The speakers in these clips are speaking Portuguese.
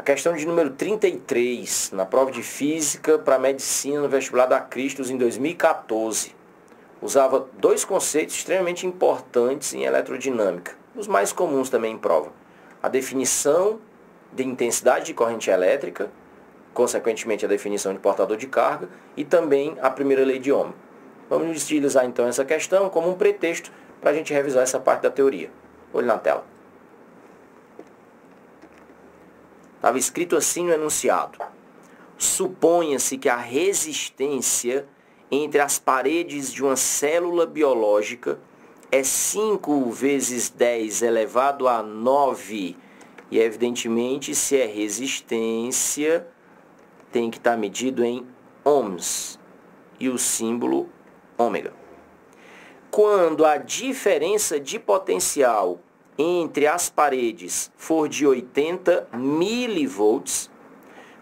A questão de número 33, na prova de Física para Medicina no vestibular da Cristos em 2014. Usava dois conceitos extremamente importantes em eletrodinâmica, os mais comuns também em prova. A definição de intensidade de corrente elétrica, consequentemente a definição de portador de carga, e também a primeira lei de Ohm. Vamos utilizar então essa questão como um pretexto para a gente revisar essa parte da teoria. Olhe na tela. Estava escrito assim no enunciado: suponha-se que a resistência entre as paredes de uma célula biológica é 5 vezes 10 elevado a 9. E, evidentemente, se é resistência, tem que estar medido em ohms. E o símbolo ômega. Quando a diferença de potencial entre as paredes for de 80 milivolts,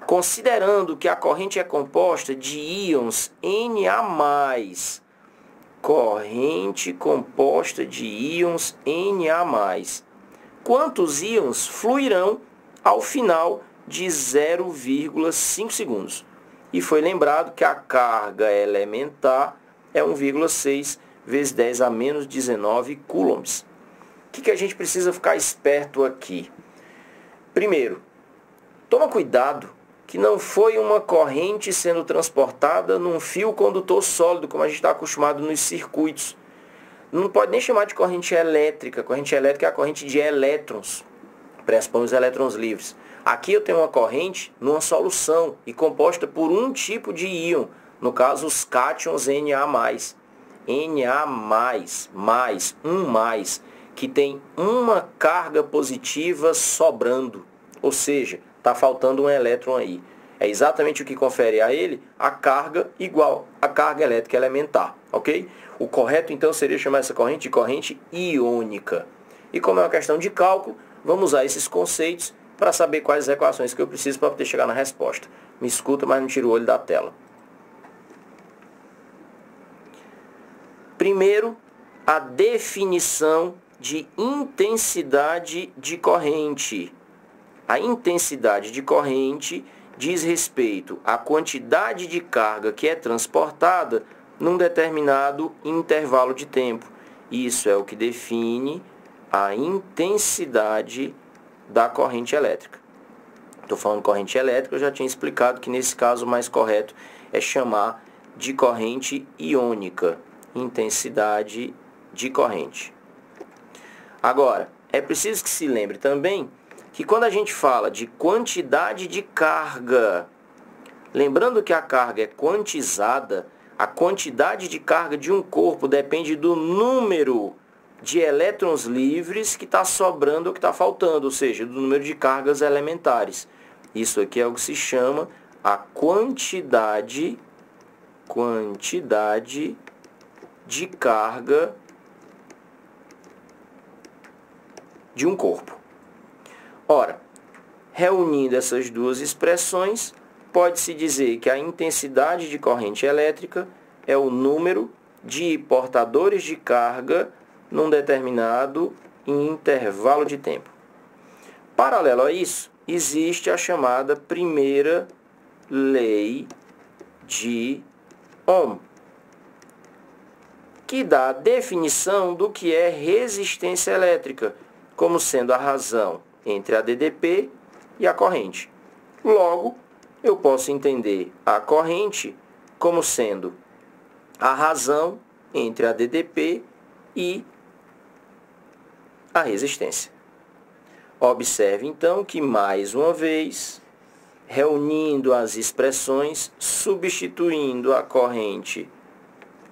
considerando que a corrente é composta de íons Na+, corrente composta de íons Na+, quantos íons fluirão ao final de 0,5 segundos? E foi lembrado que a carga elementar é 1,6 vezes 10 a menos 19 coulombs. O que a gente precisa ficar esperto aqui? Primeiro, toma cuidado que não foi uma corrente sendo transportada num fio condutor sólido, como a gente está acostumado nos circuitos. Não pode nem chamar de corrente elétrica. Corrente elétrica é a corrente de elétrons, pressupõe os elétrons livres. Aqui eu tenho uma corrente numa solução e composta por um tipo de íon, no caso os cátions Na+, que tem uma carga positiva sobrando, ou seja, está faltando um elétron aí. É exatamente o que confere a ele a carga igual à carga elétrica elementar, ok? O correto então seria chamar essa corrente de corrente iônica. E como é uma questão de cálculo, vamos usar esses conceitos para saber quais as equações que eu preciso para poder chegar na resposta. Me escuta, mas não tira o olho da tela. Primeiro, a definição de intensidade de corrente. A intensidade de corrente diz respeito à quantidade de carga que é transportada num determinado intervalo de tempo. Isso é o que define a intensidade da corrente elétrica. Estou falando corrente elétrica, eu já tinha explicado que nesse caso o mais correto é chamar de corrente iônica. Intensidade de corrente. Agora, é preciso que se lembre também que quando a gente fala de quantidade de carga, lembrando que a carga é quantizada, a quantidade de carga de um corpo depende do número de elétrons livres que está sobrando ou que está faltando, ou seja, do número de cargas elementares. Isso aqui é o que se chama a quantidade de carga de um corpo. Ora, reunindo essas duas expressões, pode-se dizer que a intensidade de corrente elétrica é o número de portadores de carga num determinado intervalo de tempo. Paralelo a isso, existe a chamada primeira lei de Ohm, que dá a definição do que é resistência elétrica, como sendo a razão entre a DDP e a corrente. Logo, eu posso entender a corrente como sendo a razão entre a DDP e a resistência. Observe, então, que, mais uma vez, reunindo as expressões, substituindo a corrente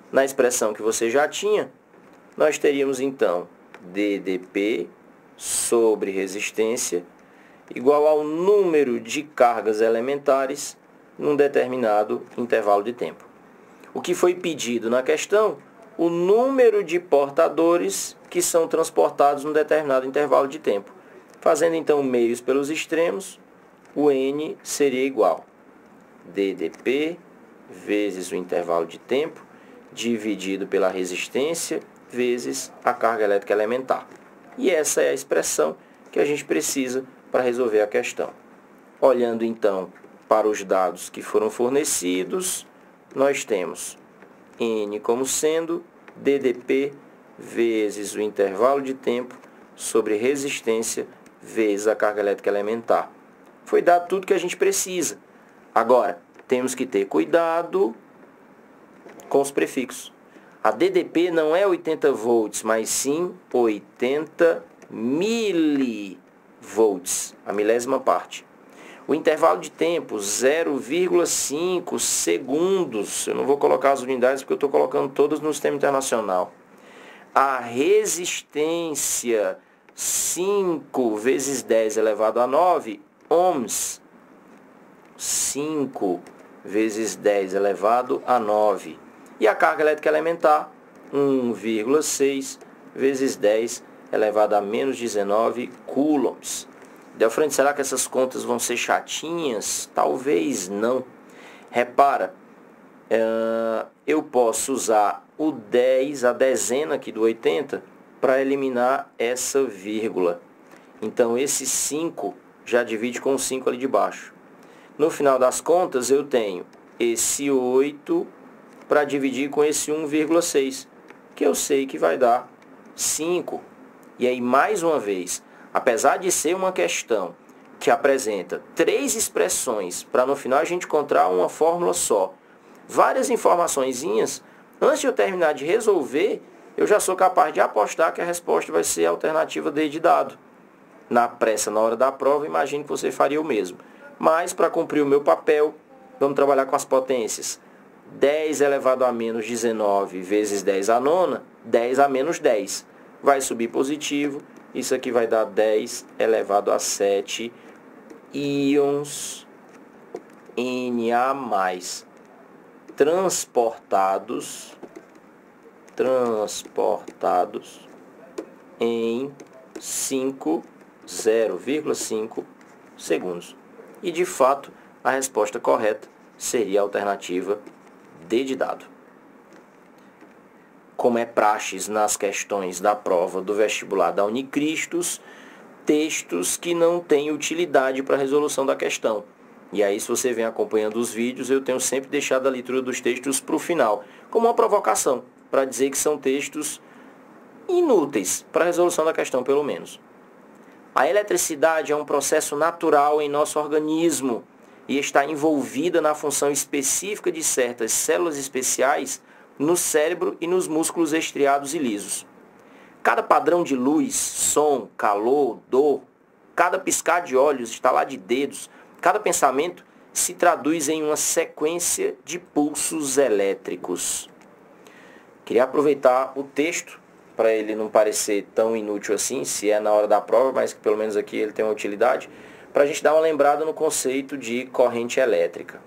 na expressão que você já tinha, nós teríamos, então, DDP sobre resistência igual ao número de cargas elementares num determinado intervalo de tempo. O que foi pedido na questão? O número de portadores que são transportados num determinado intervalo de tempo. Fazendo então meios pelos extremos, o N seria igual a DDP vezes o intervalo de tempo dividido pela resistência vezes a carga elétrica elementar. E essa é a expressão que a gente precisa para resolver a questão. Olhando então para os dados que foram fornecidos, nós temos N como sendo DDP vezes o intervalo de tempo sobre resistência vezes a carga elétrica elementar. Foi dado tudo que a gente precisa. Agora, temos que ter cuidado com os prefixos. A DDP não é 80 volts, mas sim 80 milivolts, a milésima parte. O intervalo de tempo, 0,5 segundos. Eu não vou colocar as unidades porque eu estou colocando todas no sistema internacional. A resistência, 5 vezes 10 elevado a 9 ohms. 5 vezes 10 elevado a 9. E a carga elétrica elementar, 1,6 vezes 10 elevado a menos 19 coulombs. Delfrante, será que essas contas vão ser chatinhas? Talvez não. Repara, eu posso usar o 10, a dezena aqui do 80, para eliminar essa vírgula. Então, esse 5 já divide com o 5 ali de baixo. No final das contas, eu tenho esse 8 para dividir com esse 1,6, que eu sei que vai dar 5. E aí, mais uma vez, apesar de ser uma questão que apresenta 3 expressões, para no final a gente encontrar uma fórmula só, várias informaçõezinhas, antes de eu terminar de resolver, eu já sou capaz de apostar que a resposta vai ser a alternativa D de dado. Na pressa, na hora da prova, imagino que você faria o mesmo. Mas, para cumprir o meu papel, vamos trabalhar com as potências. 10 elevado a menos 19 vezes 10 à nona, 10 a menos 10. Vai subir positivo. Isso aqui vai dar 10 elevado a 7 íons Na+, transportados em 0,5 segundos. E, de fato, a resposta correta seria a alternativa D de dado. Como é praxes nas questões da prova do vestibular da Unicristos, textos que não têm utilidade para a resolução da questão. E aí, se você vem acompanhando os vídeos, eu tenho sempre deixado a leitura dos textos para o final, como uma provocação, para dizer que são textos inúteis para a resolução da questão, pelo menos. A eletricidade é um processo natural em nosso organismo e está envolvida na função específica de certas células especiais no cérebro e nos músculos estriados e lisos. Cada padrão de luz, som, calor, dor, cada piscar de olhos, estalar de dedos, cada pensamento se traduz em uma sequência de pulsos elétricos. Queria aproveitar o texto para ele não parecer tão inútil assim, se é na hora da prova, mas que pelo menos aqui ele tem uma utilidade, para a gente dar uma lembrada no conceito de corrente elétrica.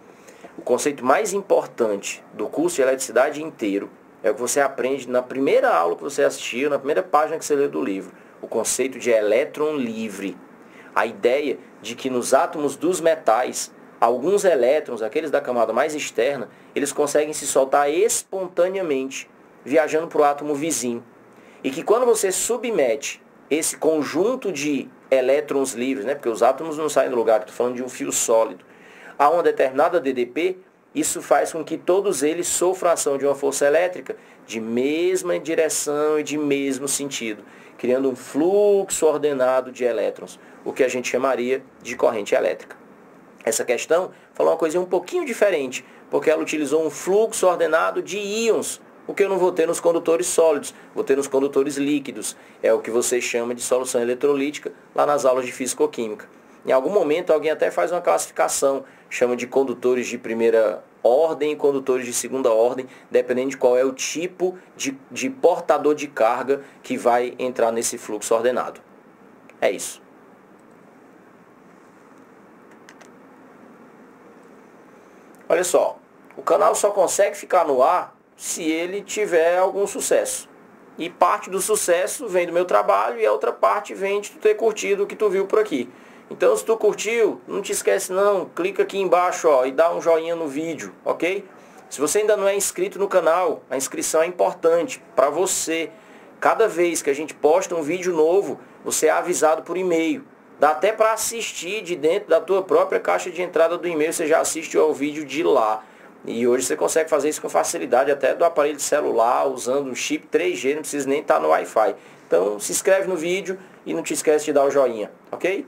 O conceito mais importante do curso de eletricidade inteiro é o que você aprende na primeira aula que você assistiu, na primeira página que você leu do livro. O conceito de elétron livre. A ideia de que nos átomos dos metais, alguns elétrons, aqueles da camada mais externa, eles conseguem se soltar espontaneamente, viajando para o átomo vizinho. E que quando você submete esse conjunto de elétrons livres, porque os átomos não saem do lugar, estou falando de um fio sólido, a uma determinada DDP, isso faz com que todos eles sofram a ação de uma força elétrica de mesma direção e de mesmo sentido, criando um fluxo ordenado de elétrons, o que a gente chamaria de corrente elétrica. Essa questão falou uma coisa um pouquinho diferente, porque ela utilizou um fluxo ordenado de íons, o que eu não vou ter nos condutores sólidos, vou ter nos condutores líquidos. É o que você chama de solução eletrolítica lá nas aulas de físico-química. Em algum momento alguém até faz uma classificação, chama de condutores de primeira ordem e condutores de segunda ordem, dependendo de qual é o tipo de portador de carga que vai entrar nesse fluxo ordenado. É isso. Olha só, o canal só consegue ficar no ar se ele tiver algum sucesso. E parte do sucesso vem do meu trabalho e a outra parte vem de tu ter curtido o que tu viu por aqui. Então, se tu curtiu, não te esquece não, clica aqui embaixo e dá um joinha no vídeo, ok? Se você ainda não é inscrito no canal, a inscrição é importante para você. Cada vez que a gente posta um vídeo novo, você é avisado por e-mail. Dá até para assistir de dentro da tua própria caixa de entrada do e-mail, você já assiste ao vídeo de lá. E hoje você consegue fazer isso com facilidade, até do aparelho celular, usando um chip 3G, não precisa nem estar no Wi-Fi. Então se inscreve no vídeo e não te esquece de dar o joinha, ok?